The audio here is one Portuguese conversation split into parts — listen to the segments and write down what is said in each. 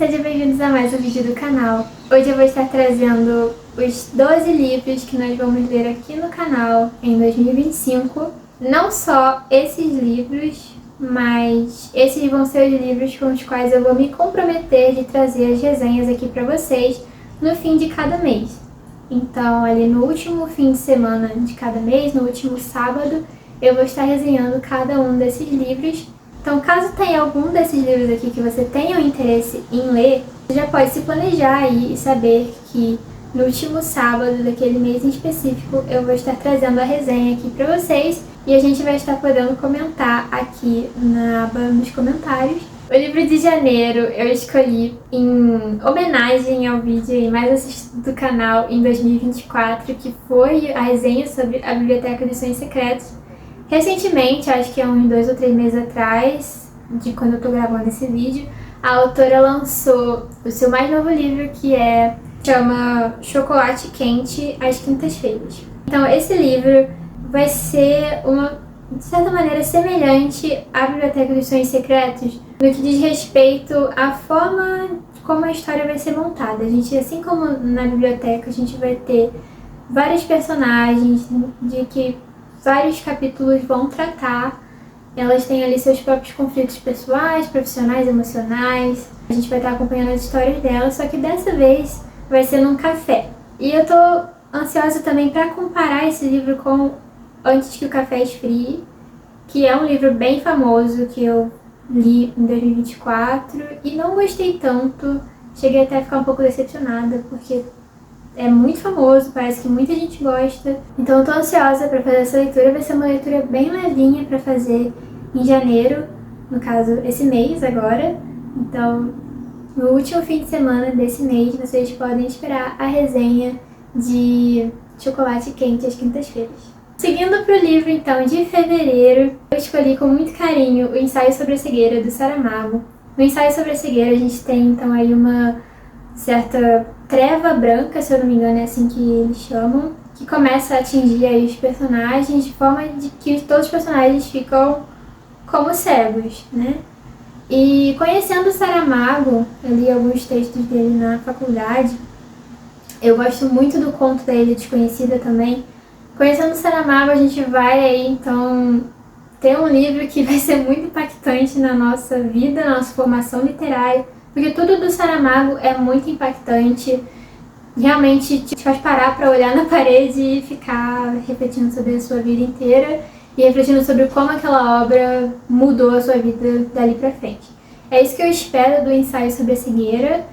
sejam bem-vindos a mais um vídeo do canal. Hoje eu vou estar trazendo os 12 livros que nós vamos ler aqui no canal em 2025. Não só esses livros, mas esses vão ser os livros com os quais eu vou me comprometer de trazer as resenhas aqui pra vocês no fim de cada mês. Então, ali no último fim de semana de cada mês, no último sábado, eu vou estar resenhando cada um desses livros. Então, caso tenha algum desses livros aqui que você tenha um interesse em ler, você já pode se planejar aí e saber que no último sábado daquele mês em específico eu vou estar trazendo a resenha aqui pra vocês e a gente vai estar podendo comentar aqui na aba nos comentários. O livro de janeiro eu escolhi em homenagem ao vídeo mais assistido do canal em 2024, que foi a resenha sobre a Biblioteca dos Sonhos Secretos. Recentemente, acho que há uns 2 ou 3 meses atrás, de quando eu tô gravando esse vídeo, a autora lançou o seu mais novo livro, que chama Chocolate Quente às Quintas-Feiras. Então, esse livro vai ser de certa maneira, semelhante à Biblioteca dos Sonhos Secretos, no que diz respeito à forma como a história vai ser montada. A gente, assim como na biblioteca, a gente vai ter vários personagens de que vários capítulos vão tratar. Elas têm ali seus próprios conflitos pessoais, profissionais, emocionais. A gente vai estar acompanhando as histórias delas, só que dessa vez vai ser num café. E eu tô ansiosa também para comparar esse livro com Antes que o Café Esfrie, que é um livro bem famoso que eu li em 2024 e não gostei tanto. Cheguei até a ficar um pouco decepcionada, porque é muito famoso, parece que muita gente gosta. Então eu tô ansiosa para fazer essa leitura. Vai ser uma leitura bem levinha para fazer em janeiro, no caso esse mês agora. Então no último fim de semana desse mês vocês podem esperar a resenha de Chocolate Quente às Quintas-Feiras. Seguindo pro livro então de fevereiro, eu escolhi com muito carinho o Ensaio sobre a Cegueira, do Saramago. No Ensaio sobre a Cegueira a gente tem então aí uma certa treva branca, se eu não me engano é assim que eles chamam, que começa a atingir aí os personagens de forma de que todos os personagens ficam como cegos, né? E conhecendo o Saramago, eu li alguns textos dele na faculdade, eu gosto muito do conto da Ilha Desconhecida também. Conhecendo o Saramago, a gente vai aí então ter um livro que vai ser muito impactante na nossa vida, na nossa formação literária, porque tudo do Saramago é muito impactante, realmente te faz parar para olhar na parede e ficar refletindo sobre a sua vida inteira e refletindo sobre como aquela obra mudou a sua vida dali para frente. É isso que eu espero do Ensaio sobre a Cegueira.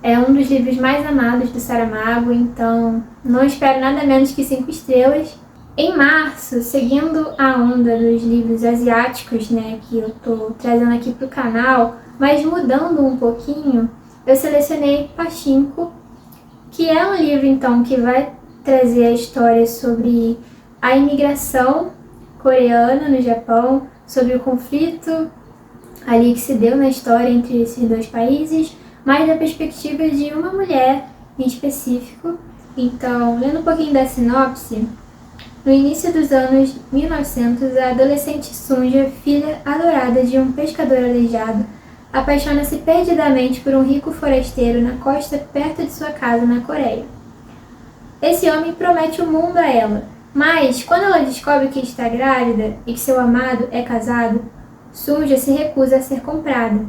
É um dos livros mais amados do Saramago, então não espero nada menos que 5 estrelas. Em março, seguindo a onda dos livros asiáticos, né, que eu tô trazendo aqui pro canal, mas mudando um pouquinho, eu selecionei Pachinko, que é um livro então que vai trazer a história sobre a imigração coreana no Japão, sobre o conflito ali que se deu na história entre esses dois países, mas da perspectiva de uma mulher em específico. Então, lendo um pouquinho da sinopse, no início dos anos 1900, a adolescente Sunja, filha adorada de um pescador aleijado, apaixona-se perdidamente por um rico forasteiro na costa perto de sua casa na Coreia. Esse homem promete o mundo a ela, mas quando ela descobre que está grávida e que seu amado é casado, Sunja se recusa a ser comprada.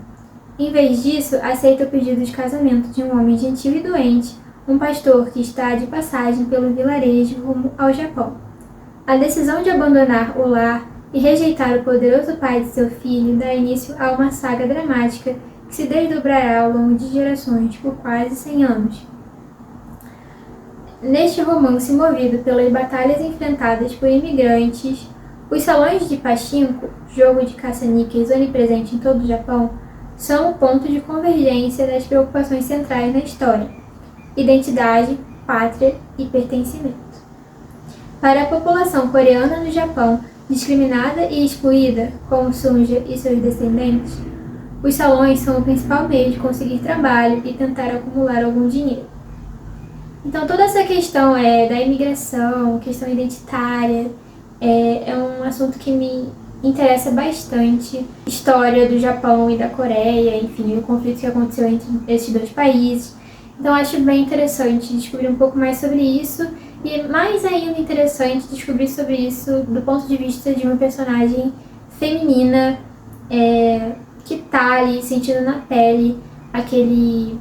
Em vez disso, aceita o pedido de casamento de um homem gentil e doente, um pastor que está de passagem pelo vilarejo rumo ao Japão. A decisão de abandonar o lar e rejeitar o poderoso pai de seu filho dá início a uma saga dramática que se desdobrará ao longo de gerações por quase 100 anos. Neste romance movido pelas batalhas enfrentadas por imigrantes, os salões de Pachinko, jogo de caça-níqueis onipresente em todo o Japão, são o ponto de convergência das preocupações centrais na história: identidade, pátria e pertencimento. Para a população coreana no Japão, discriminada e excluída, como Sunja e seus descendentes, os salões são o principal meio de conseguir trabalho e tentar acumular algum dinheiro. Então toda essa questão da imigração, questão identitária, é um assunto que me interessa bastante. História do Japão e da Coreia, enfim, o conflito que aconteceu entre esses dois países. Então acho bem interessante descobrir um pouco mais sobre isso. E mais ainda interessante descobrir sobre isso do ponto de vista de uma personagem feminina que tá ali sentindo na pele aquele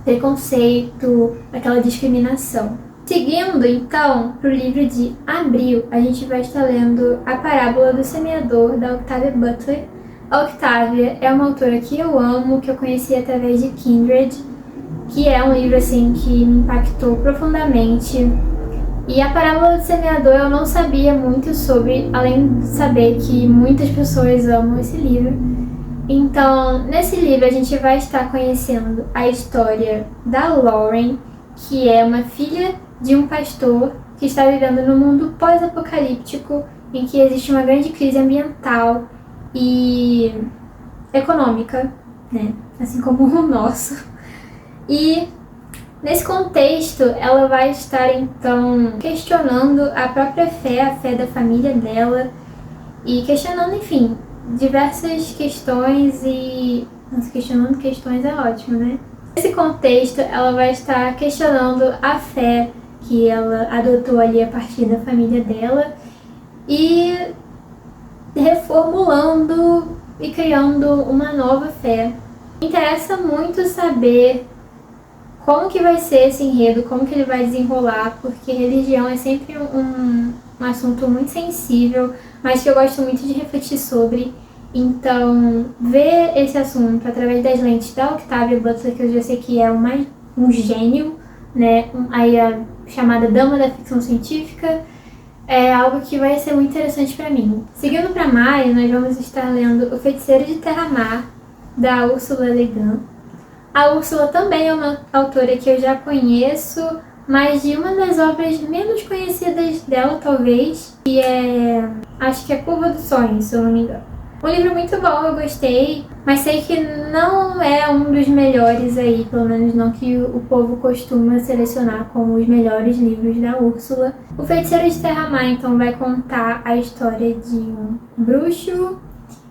preconceito, aquela discriminação. Seguindo, então, para o livro de abril, a gente vai estar lendo A Parábola do Semeador, da Octavia Butler. A Octavia é uma autora que eu amo, que eu conheci através de Kindred, que é um livro assim que me impactou profundamente. E A Parábola do Semeador eu não sabia muito sobre, além de saber que muitas pessoas amam esse livro. Então, nesse livro a gente vai estar conhecendo a história da Lauren, que é uma filha de um pastor que está vivendo num mundo pós-apocalíptico em que existe uma grande crise ambiental e econômica, né? Assim como o nosso. E nesse contexto, ela vai estar então questionando a própria fé, a fé da família dela e questionando, enfim, diversas questões e... Nossa, questionando questões é ótimo, né? Nesse contexto, ela vai estar questionando a fé que ela adotou ali a partir da família dela e reformulando e criando uma nova fé. Me interessa muito saber como que vai ser esse enredo, como que ele vai desenrolar, porque religião é sempre um assunto muito sensível, mas que eu gosto muito de refletir sobre. Então, ver esse assunto através das lentes da Octavia Butler, que eu já sei que é um gênio, né? Aí a chamada Dama da Ficção Científica, é algo que vai ser muito interessante para mim. Seguindo para maio, nós vamos estar lendo O Feiticeiro de Terra-Mar, da Ursula Le Guin. A Ursula também é uma autora que eu já conheço, mas de uma das obras menos conhecidas dela, talvez, que acho que é Curva dos Sonhos, se eu não me engano. Um livro muito bom, eu gostei, mas sei que não é um dos melhores aí, pelo menos não que o povo costuma selecionar como os melhores livros da Úrsula. O Feiticeiro de Terra-Mar, então, vai contar a história de um bruxo,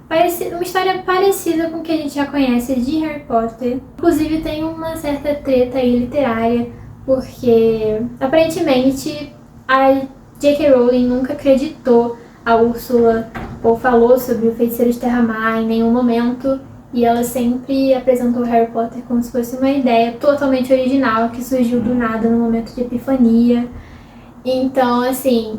uma história parecida com o que a gente já conhece de Harry Potter. Inclusive tem uma certa treta aí literária, porque aparentemente a J.K. Rowling nunca acreditou a Úrsula ou falou sobre o Feiticeiro de Terra-Mar em nenhum momento, e ela sempre apresentou Harry Potter como se fosse uma ideia totalmente original que surgiu do nada no momento de epifania. Então, assim,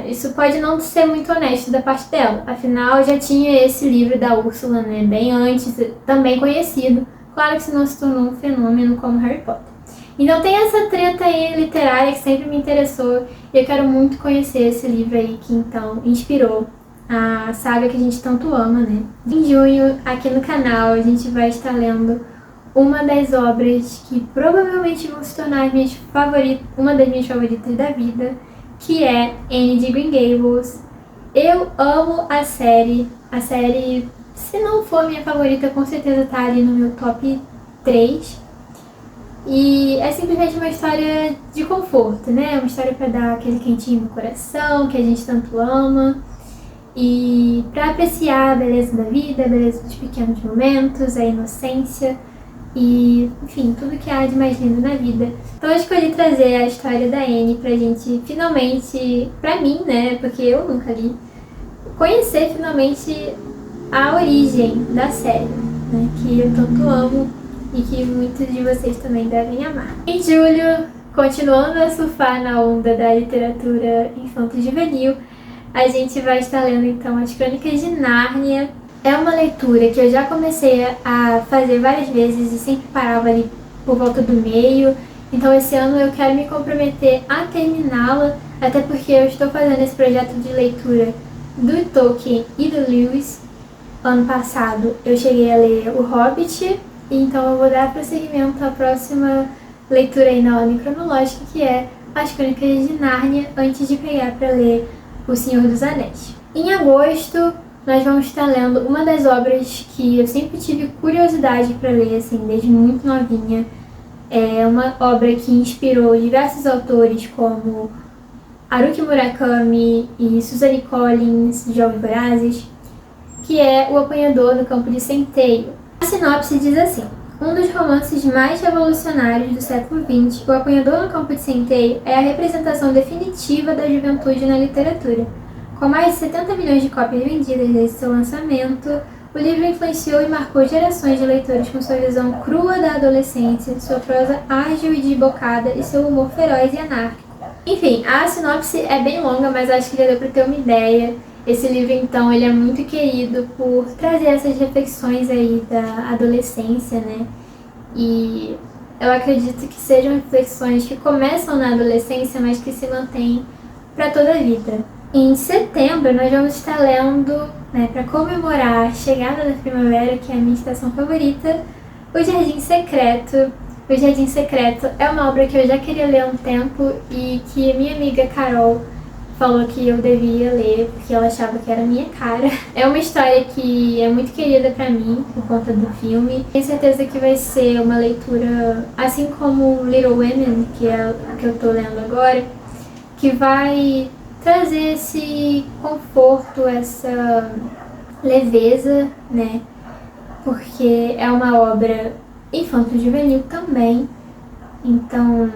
isso pode não ser muito honesto da parte dela. Afinal, já tinha esse livro da Úrsula, né, bem antes, também conhecido. Claro que isso não se tornou um fenômeno como Harry Potter. Então tem essa treta aí literária que sempre me interessou e eu quero muito conhecer esse livro aí que então inspirou a saga que a gente tanto ama, né? Em junho, aqui no canal, a gente vai estar lendo uma das obras que provavelmente vão se tornar uma das minhas favoritas da vida, que é Anne de Green Gables. Eu amo a série, se não for minha favorita, com certeza tá ali no meu top 3. E é simplesmente uma história de conforto, né? Uma história para dar aquele quentinho no coração, que a gente tanto ama. E para apreciar a beleza da vida, a beleza dos pequenos momentos, a inocência e, enfim, tudo que há de mais lindo na vida. Então eu escolhi trazer a história da Anne pra gente finalmente, pra mim, né? Porque eu nunca li, conhecer finalmente a origem da série, né? Que eu tanto amo e que muitos de vocês também devem amar. Em julho, continuando a surfar na onda da literatura infanto-juvenil, a gente vai estar lendo então As Crônicas de Nárnia. É uma leitura que eu já comecei a fazer várias vezes e sempre parava ali por volta do meio. Então esse ano eu quero me comprometer a terminá-la, até porque eu estou fazendo esse projeto de leitura do Tolkien e do Lewis. Ano passado eu cheguei a ler O Hobbit, então eu vou dar prosseguimento à próxima leitura aí na ordem cronológica, que é As Crônicas de Nárnia, antes de pegar para ler O Senhor dos Anéis. Em agosto, nós vamos estar lendo uma das obras que eu sempre tive curiosidade para ler, assim, desde muito novinha. É uma obra que inspirou diversos autores, como Haruki Murakami e Suzanne Collins, Jogos Vorazes, que é O Apanhador no Campo de Centeio. A sinopse diz assim: um dos romances mais revolucionários do século XX, O Apanhador no Campo de Centeio é a representação definitiva da juventude na literatura. Com mais de 70 milhões de cópias vendidas desde seu lançamento, o livro influenciou e marcou gerações de leitores com sua visão crua da adolescência, sua prosa ágil e desbocada e seu humor feroz e anárquico. Enfim, a sinopse é bem longa, mas acho que já deu para ter uma ideia. Esse livro, então, ele é muito querido por trazer essas reflexões aí da adolescência, né? E eu acredito que sejam reflexões que começam na adolescência, mas que se mantêm para toda a vida. Em setembro, nós vamos estar lendo, né, para comemorar a chegada da primavera, que é a minha estação favorita, O Jardim Secreto. O Jardim Secreto é uma obra que eu já queria ler há um tempo e que minha amiga Carol falou que eu devia ler, porque ela achava que era minha cara. É uma história que é muito querida pra mim, por conta do filme. Tenho certeza que vai ser uma leitura, assim como Little Women, que é o que eu tô lendo agora, que vai trazer esse conforto, essa leveza, né? Porque é uma obra infanto-juvenil também. Então,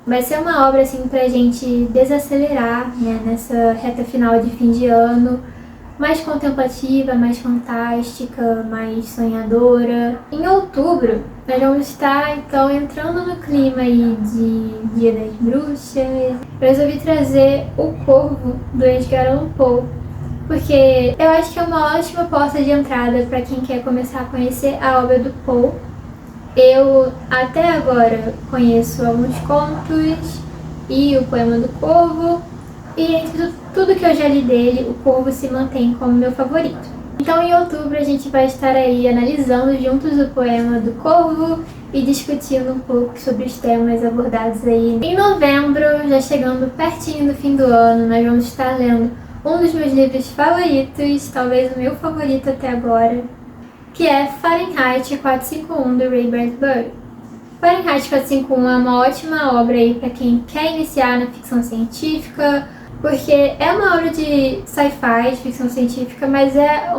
vai ser uma obra assim pra gente desacelerar, né, nessa reta final de fim de ano, mais contemplativa, mais fantástica, mais sonhadora. Em outubro, nós vamos estar então entrando no clima aí de Dia das Bruxas. Eu resolvi trazer O Corvo, do Edgar Allan Poe, porque eu acho que é uma ótima porta de entrada para quem quer começar a conhecer a obra do Poe. Eu até agora conheço alguns contos e o Poema do Corvo, e entre tudo que eu já li dele, o Corvo se mantém como meu favorito. Então em outubro a gente vai estar aí analisando juntos o Poema do Corvo e discutindo um pouco sobre os temas abordados aí. Em novembro, já chegando pertinho do fim do ano, nós vamos estar lendo um dos meus livros favoritos, talvez o meu favorito até agora, que é Fahrenheit 451, do Ray Bradbury. Fahrenheit 451 é uma ótima obra aí para quem quer iniciar na ficção científica, porque é uma obra de sci-fi, de ficção científica, mas é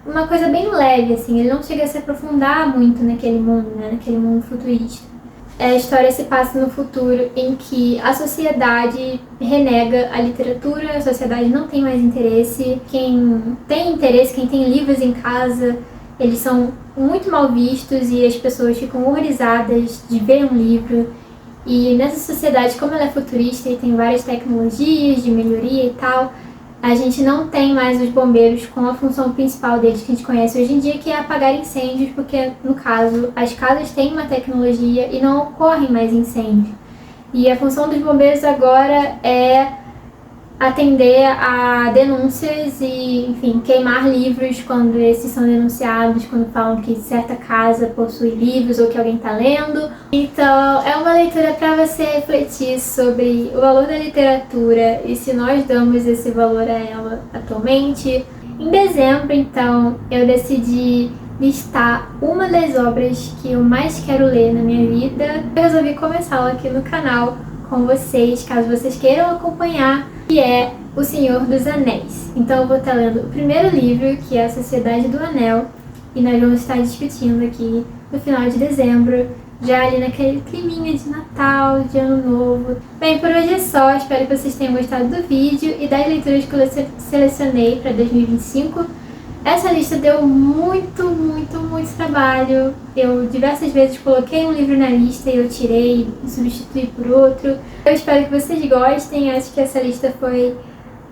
uma coisa bem leve, assim, ele não chega a se aprofundar muito naquele mundo, né, naquele mundo futurista. A história se passa no futuro em que a sociedade renega a literatura, a sociedade não tem mais interesse, quem tem interesse, quem tem livros em casa, eles são muito mal vistos e as pessoas ficam horrorizadas de ver um livro. E nessa sociedade, como ela é futurista e tem várias tecnologias de melhoria e tal, a gente não tem mais os bombeiros com a função principal deles que a gente conhece hoje em dia, que é apagar incêndios, porque, no caso, as casas têm uma tecnologia e não ocorrem mais incêndios. E a função dos bombeiros agora é atender a denúncias e, enfim, queimar livros quando esses são denunciados, quando falam que certa casa possui livros ou que alguém está lendo. Então, é uma leitura para você refletir sobre o valor da literatura e se nós damos esse valor a ela atualmente. Em dezembro, então, eu decidi listar uma das obras que eu mais quero ler na minha vida. Eu resolvi começá-la aqui no canal com vocês, caso vocês queiram acompanhar, que é O Senhor dos Anéis. Então eu vou estar lendo o primeiro livro, que é A Sociedade do Anel, e nós vamos estar discutindo aqui no final de dezembro, já ali naquele climinha de Natal, de Ano Novo. Bem, por hoje é só, espero que vocês tenham gostado do vídeo e das leituras que eu selecionei para 2025. Essa lista deu muito trabalho. Eu diversas vezes coloquei um livro na lista e eu tirei e substituí por outro. Eu espero que vocês gostem, acho que essa lista foi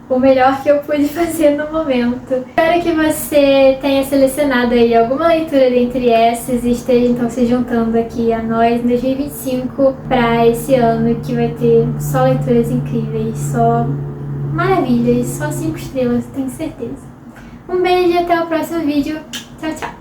o melhor que eu pude fazer no momento. Espero que você tenha selecionado aí alguma leitura dentre essas e esteja então se juntando aqui a nós em 2025 para esse ano que vai ter só leituras incríveis, só maravilhas, só 5 estrelas, tenho certeza. Um beijo e até o próximo vídeo. Tchau, tchau!